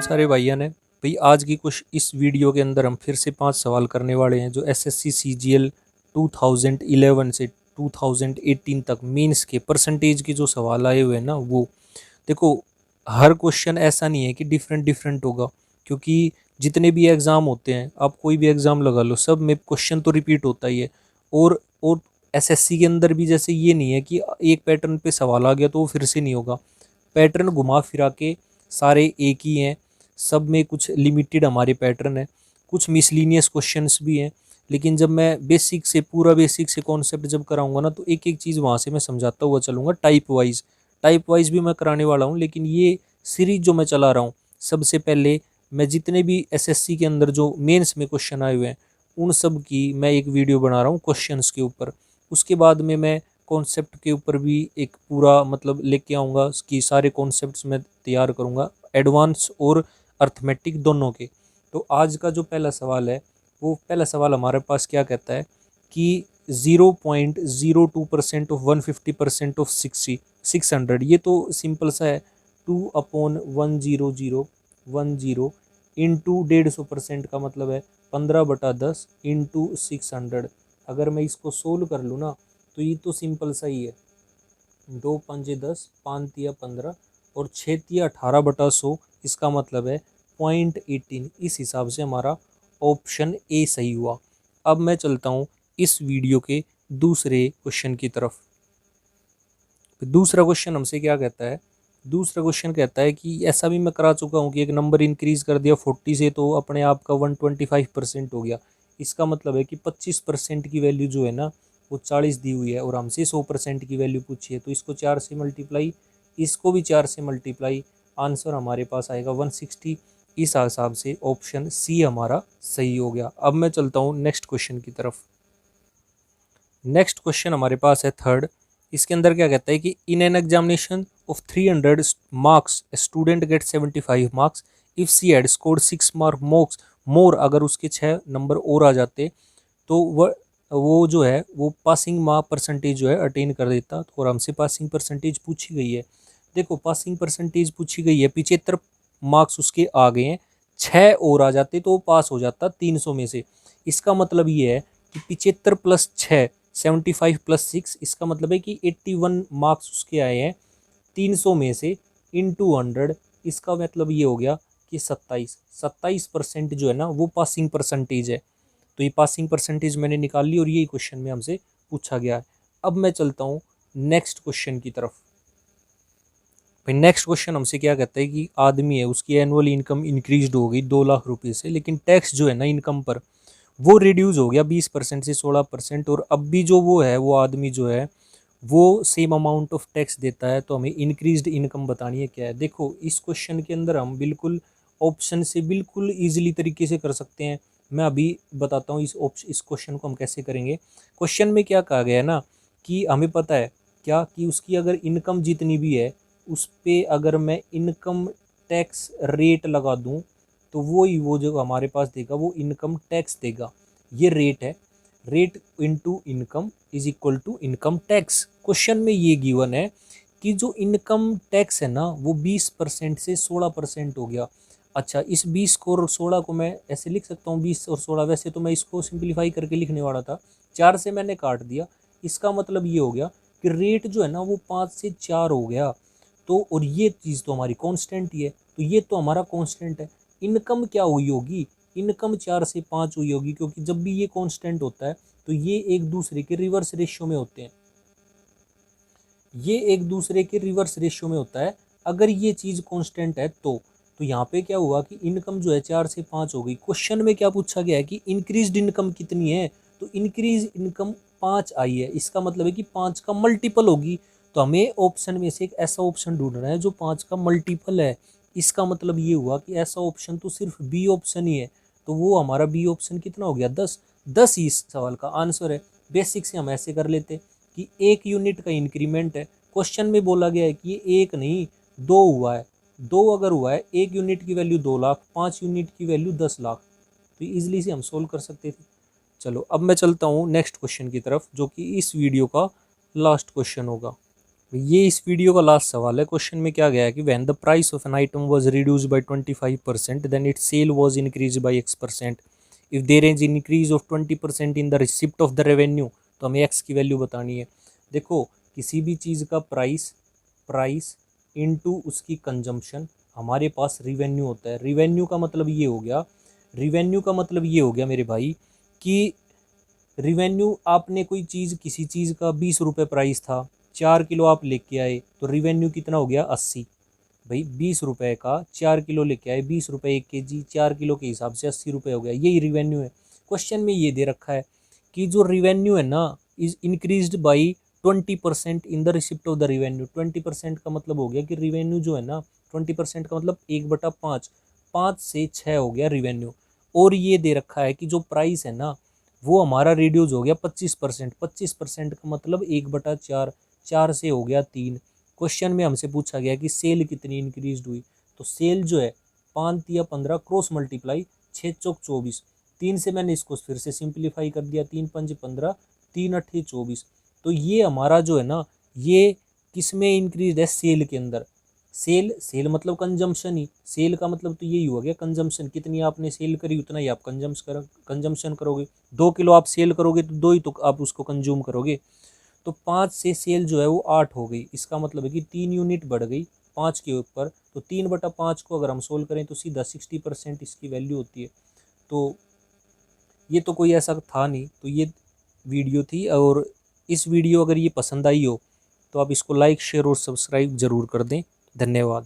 सारे भाइयों ने भाई आज की कुछ इस वीडियो के अंदर हम फिर से 5 सवाल करने वाले हैं जो एसएससी सीजीएल 2011 से 2018 तक मीन्स के परसेंटेज के जो सवाल आए हुए हैं ना वो देखो। हर क्वेश्चन ऐसा नहीं है कि डिफरेंट डिफरेंट होगा, क्योंकि जितने भी एग्ज़ाम होते हैं आप कोई भी एग्ज़ाम लगा लो सब में क्वेश्चन तो रिपीट होता ही है। और एसएससी के अंदर भी जैसे ये नहीं है कि एक पैटर्न पे सवाल आ गया तो वो फिर से नहीं होगा। पैटर्न घुमा फिरा के सारे एक ही हैं, सब में कुछ लिमिटेड हमारे पैटर्न है, कुछ मिसलीनियस क्वेश्चंस भी हैं। लेकिन जब मैं बेसिक से पूरा बेसिक से कॉन्सेप्ट जब कराऊंगा ना तो एक एक चीज़ वहाँ से मैं समझाता हुआ चलूँगा। टाइप वाइज भी मैं कराने वाला हूँ, लेकिन ये सीरीज जो मैं चला रहा हूँ सबसे पहले मैं जितने भी एसएससी के अंदर जो मेंस में क्वेश्चन आए हुए हैं उन सब की मैं एक वीडियो बना रहा हूँ क्वेश्चंस के ऊपर। उसके बाद में मैं कॉन्सेप्ट के ऊपर भी एक पूरा मतलब लेके आऊँगा कि सारे कॉन्सेप्ट्स मैं तैयार करूँगा, एडवांस और अर्थमेटिक दोनों के। तो आज का जो पहला सवाल है वो पहला सवाल हमारे पास क्या कहता है कि 0.02% ऑफ 150% ऑफ 600, ये तो सिंपल सा है। 2/10010 इंटू 150% का मतलब है 15/10 इंटू 600। अगर मैं इसको सोल्व कर लूँ ना तो ये तो सिंपल सा ही है। 2×5=10, 5×3=15 और 6×18/100, इसका मतलब है 0.18। इस हिसाब से हमारा ऑप्शन ए सही हुआ। अब मैं चलता हूँ इस वीडियो के दूसरे क्वेश्चन की तरफ। दूसरा क्वेश्चन हमसे क्या कहता है? दूसरा क्वेश्चन कहता है कि ऐसा भी मैं करा चुका हूँ कि एक नंबर इंक्रीज कर दिया 40 से तो अपने आप का 125% हो गया। इसका मतलब है कि 25% की वैल्यू जो है ना वो 40 दी हुई है और हमसे 100% की वैल्यू पूछी है, तो इसको 4 से मल्टीप्लाई, इसको भी 4 से मल्टीप्लाई, आंसर हमारे पास आएगा 160। इस हिसाब से ऑप्शन सी हमारा सही हो गया। अब मैं चलता हूँ नेक्स्ट क्वेश्चन की तरफ। नेक्स्ट क्वेश्चन हमारे पास है थर्ड। इसके अंदर क्या कहता है कि in an examination of 300 marks student get 75 marks if she had scored 6 mark more, अगर उसके 6 नंबर और आ जाते तो वो जो है वो पासिंग मार्क परसेंटेज जो है अटेन कर देता। और हमसे पासिंग परसेंटेज पूछी गई है। देखो पासिंग परसेंटेज पूछी गई है, 75 मार्क्स उसके आ गए हैं, 6 और आ जाते तो वो पास हो जाता 300 में से। इसका मतलब ये है कि 75 + 6 75 + 6, इसका मतलब है कि 81 मार्क्स उसके आए हैं 300 में से इंटू 100। इसका मतलब ये हो गया कि 27% जो है ना वो पासिंग परसेंटेज है। तो ये पासिंग परसेंटेज मैंने निकाल ली और यही क्वेश्चन में हमसे पूछा गया है। अब मैं चलता हूँ नेक्स्ट क्वेश्चन की तरफ। भाई नेक्स्ट क्वेश्चन हमसे क्या कहता है कि आदमी है उसकी एनुअल इनकम इंक्रीज हो गई 2 लाख रुपये से, लेकिन टैक्स जो है ना इनकम पर वो रिड्यूस हो गया 20% से 16%। और अब भी जो वो है वो आदमी जो है वो सेम अमाउंट ऑफ टैक्स देता है। तो हमें इंक्रीज्ड इनकम बतानी है क्या है। देखो इस क्वेश्चन के अंदर हम बिल्कुल ऑप्शन से बिल्कुल ईजिली तरीके से कर सकते हैं। मैं अभी बताता हूँ इस क्वेश्चन को हम कैसे करेंगे। क्वेश्चन में क्या कहा गया है ना कि हमें पता है क्या कि उसकी अगर इनकम जितनी भी है उस पे अगर मैं इनकम टैक्स रेट लगा दूं तो वो जो हमारे पास देगा वो इनकम टैक्स देगा। ये रेट है, rate into income is equal to income tax. Question में ये गिवन है कि जो इनकम टैक्स है ना वो 20% से 16% हो गया। अच्छा, इस 20 को और 16 को मैं ऐसे लिख सकता हूँ 20 और 16। वैसे तो मैं इसको सिंप्लीफाई करके लिखने वाला था, 4 से मैंने काट दिया। इसका मतलब ये हो गया कि रेट जो है ना वो 5 से 4 हो गया। तो और ये चीज़ तो हमारी कांस्टेंट ही है, तो ये तो हमारा कांस्टेंट है। इनकम क्या हुई होगी? इनकम 4 से 5 हुई होगी, क्योंकि जब भी ये कांस्टेंट होता है तो ये एक दूसरे के रिवर्स रेशियो में होते हैं। ये एक दूसरे के रिवर्स रेशियो में होता है। अगर ये चीज़ कांस्टेंट है तो यहाँ पे क्या हुआ कि इनकम जो है 4 से 5 हो गई। क्वेश्चन में क्या पूछा गया है कि इंक्रीज्ड इनकम कितनी है, तो इंक्रीज इनकम 5 आई है। इसका मतलब है कि 5 का मल्टीपल होगी। तो हमें ऑप्शन में से एक ऐसा ऑप्शन ढूंढना है जो 5 का मल्टीपल है। इसका मतलब ये हुआ कि ऐसा ऑप्शन तो सिर्फ बी ऑप्शन ही है। तो वो हमारा बी ऑप्शन कितना हो गया? 10 ही इस सवाल का आंसर है। बेसिक से हम ऐसे कर लेते कि 1 यूनिट का इंक्रीमेंट है। क्वेश्चन में बोला गया है कि ये 1 नहीं 2 हुआ है। 2 अगर हुआ है, 1 यूनिट की वैल्यू 2 लाख, 5 यूनिट की वैल्यू 10 लाख। तो इजीली से हम सोल्व कर सकते थे। चलो अब मैं चलता हूँ नेक्स्ट क्वेश्चन की तरफ जो कि इस वीडियो का लास्ट क्वेश्चन होगा। ये इस वीडियो का लास्ट सवाल है। क्वेश्चन में क्या गया है कि when the price of an item was reduced by 25% then its sale was increased by x%। If there is increase of 20% in the receipt of the revenue, तो हमें x की वैल्यू बतानी है। देखो, किसी भी चीज़ का प्राइस प्राइस इनटू उसकी कंजम्पशन, हमारे पास रिवेन्यू होता है। रिवेन्यू का मतलब ये हो गया, रिवेन्यू का मतलब ये हो गया मेरे भाई कि रिवेन्यू, आपने कोई चीज़, किसी चीज़ का 20 रुपये प्राइस था, 4 किलो आप लेके आए, तो रिवेन्यू कितना हो गया 80। भाई 20 रुपये का 4 किलो लेके आए, 20 रुपये 1 kg, 4 किलो के हिसाब से 80 रुपये हो गया, यही रिवेन्यू है। क्वेश्चन में ये दे रखा है कि जो रिवेन्यू है ना is increased by 20% in the receipt of the revenue. 20% का मतलब हो गया कि रिवेन्यू जो है ना, 20% का मतलब 1/5, 5 से 6 हो गया रिवेन्यू। और ये दे रखा है कि जो प्राइस है ना वो हमारा रिड्यूस हो गया 25%। 25% का मतलब 1/4, 4 से हो गया 3। क्वेश्चन में हमसे पूछा गया कि सेल कितनी इंक्रीज हुई, तो सेल जो है 5 या 15 क्रॉस मल्टीप्लाई 6 चौक 24, 3 से मैंने इसको फिर से सिंप्लीफाई कर दिया, 3 पंज 15, 3 अट्ठे 24। तो ये हमारा जो है ना, ये किस में इंक्रीज है, सेल के अंदर। सेल, सेल मतलब कंजम्पशन ही, सेल का मतलब तो यही हो गया कंजम्पशन, कितनी आपने सेल करी उतना ही आप कंजम्पशन करोगे। 2 किलो आप सेल करोगे तो 2 ही तो आप उसको कंज्यूम करोगे। तो 5 से सेल जो है वो 8 हो गई, इसका मतलब है कि 3 यूनिट बढ़ गई 5 के ऊपर। तो 3/5 को अगर हम सोल्व करें तो सीधा 60% इसकी वैल्यू होती है। तो ये तो कोई ऐसा था नहीं, तो ये वीडियो थी। और इस वीडियो अगर ये पसंद आई हो तो आप इसको लाइक शेयर और सब्सक्राइब ज़रूर कर दें। धन्यवाद।